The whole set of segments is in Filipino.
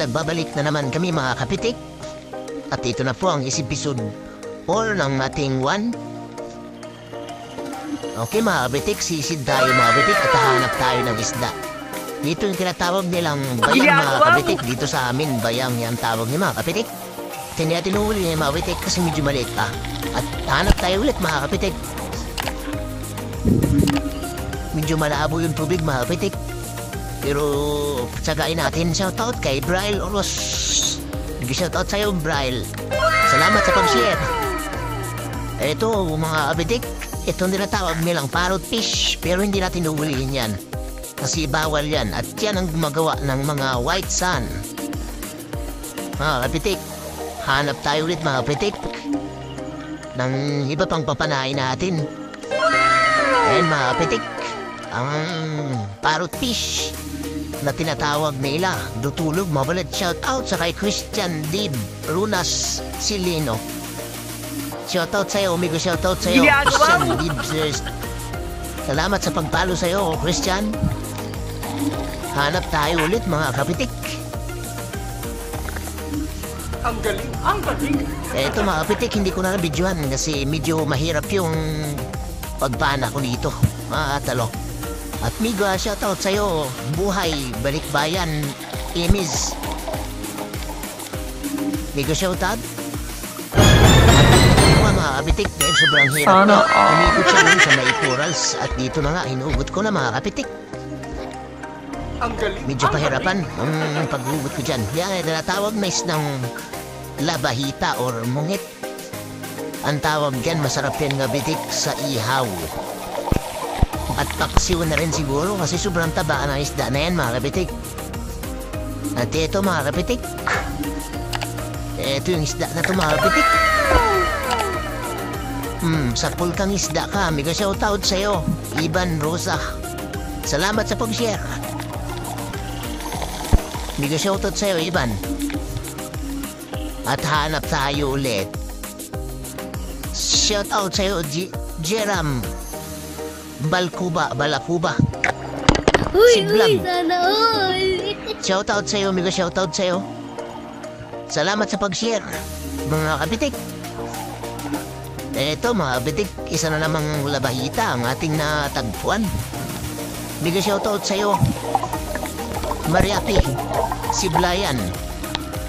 nagbabalik na naman kami mga kapitik. At ito na po ang episode 4 ng ating 1. Okay mga kapitik, sisid tayo mga kapitik at hahanap tayo ng isda. Dito yung tinatawag nilang bayang mga kapitik. Dito sa amin, bayang yan tawag ni mga kapitik. At hindi natin uhuli mga kapitik kasi medyo maliit pa. At hanap tayo ulit mga kapitik. Medyo malabo yung tubig mga kapitik. Pero tsagain natin. Shoutout kay Braille Oros. Nag-shoutout sa'yo Braille. Salamat sa pag-share. Ito mga kapitik, itong tinatawag nilang parrot fish. Pero hindi natin uhulihin yan kasi bawal yan. At yan ang gumagawa ng mga white sand. Mga kapitik, hanap tayo ulit mga kapitik ng iba pang papanain natin. Ayan mga kapitik, ang parrot fish na tinatawag nila Dutulog Mabalat. Shout out sa kay Christian Dib Runas Silino. Shout out sa'yo, amigo. Shout out sa'yo, Christian Dib. Salamat sa pagpalo sa'yo, Christian. Hanap tayo ulit mga kapitik. Ang galing, ang galing. Eto mga kapitik, hindi ko na nabidyohan kasi medyo mahirap yung pagpana ko dito mga talok. At miga, shoutout sa'yo, Buhay Balikbayan Emiz. Miga shoutout. At mga kapitik, dahil sobrang hirap na umikot siya dun sa may corals. At dito na nga, hinugot ko na mga kapitik. Ang galing. Medyo pahirapan ang paghugot ko dyan. Yan ay tinatawag na isnang labahita or mungit. Ang tawag dyan, masarap yan nga bitik sa ihaw. At paksiw na rin siguro kasi sobrang taba ng isda na yan mga kapitik. At ito mga kapitik, ito yung isda na ito mga kapitik. Sakpul kang isda ka. Mega shoutout sa'yo, Ivan Rosa. Salamat sa pag-share. Mega shoutout sa'yo, Ivan. At hanap tayo ulit. Shoutout sa'yo, Jeram Balakuba. Si Vlog. Sana all. Shoutout sa'yo, amigo. Shoutout sa'yo. Salamat sa pag-share, mga kapitik. Eto mga kapitik, isa na namang labahita ang ating natagpuan. Amigo, shoutout sa'yo, Mariapi, si Blayan,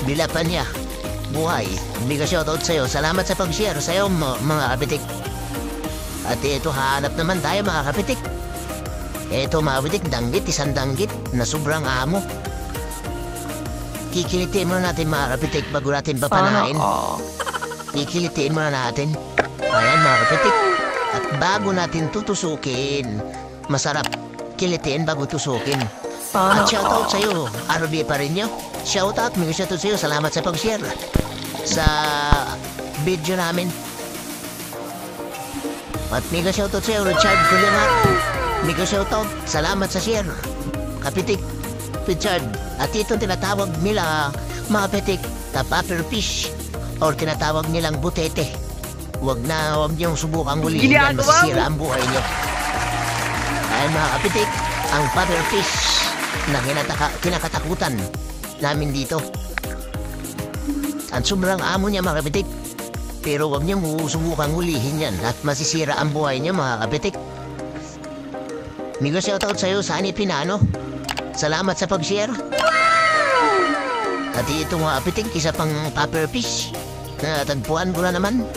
Bilapanya, Buhay. Amigo, shoutout sa'yo. Salamat sa pag-share sa'yo mga kapitik. At ito, hanap naman tayo mga kapitik. Ito mga kapitik, danggit, isang danggit na sobrang amo. Kikilitiin muna natin mga kapitik bago natin papanain. Kikilitiin muna natin. Ayan mga kapitik. At bago natin tutusukin, masarap kilitiin bago tusukin. At shoutout sa'yo, RB pa rin nyo. Shoutout, may shoutout sa'yo. Salamat sa pag-share sa video namin. At mega shoutout sa'yo, Richard Kulimat. Mega shoutout, salamat sa share, kapitik, Richard. At ito tinatawag nila mga kapitik na pufferfish or tinatawag nilang butete. Huwag niyong subukang ulihin yan, masisira ang buhay niyo. Ayan mga kapitik, ang pufferfish na kinakatakutan namin dito. At sobrang amo niya mga kapitik. Pero huwag niyong subukang hulihin yan at masisira ang buhay niyo mga kapitik. Migo, shoutout sa'yo, Sani Pinano. Salamat sa pag-share. At ito mga kapitik, isa pang pufferfish na tagpuan ko na naman.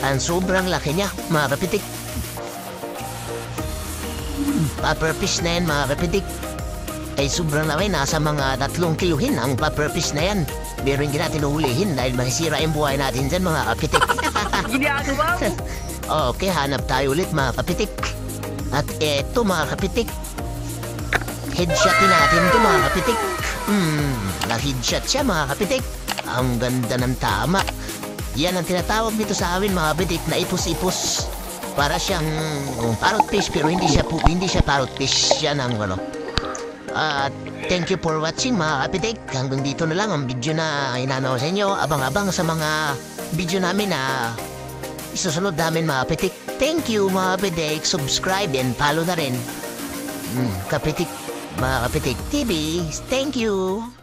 Ang sobrang laki niya mga kapitik. Pufferfish na yan mga kapitik ay sobrang laki, nasa mga 3 kiluhin ang pufferfish na yan. Pero hindi natin uhulihin dahil masisira yung buhay natin dyan mga kapitik. Okay, hanap tayo ulit mga kapitik. At eto mga kapitik, headshotin natin ito mga kapitik. Na-headshot siya mga kapitik. Ang ganda ng tama. Yan ang tinatawag dito sa amin mga kapitik na ipus-ipus. Para siyang parrot fish pero hindi siya parrot fish. Yan ang ano. Thank you for watching mga kapitik. Hanggang dito na lang ang video na inanaw sa inyo. Abang-abang sa mga video namin na isusunod namin mga kapitik. Thank you mga kapitik. Subscribe and follow na rin. Kapitik. Mga Kapitik TV, thank you!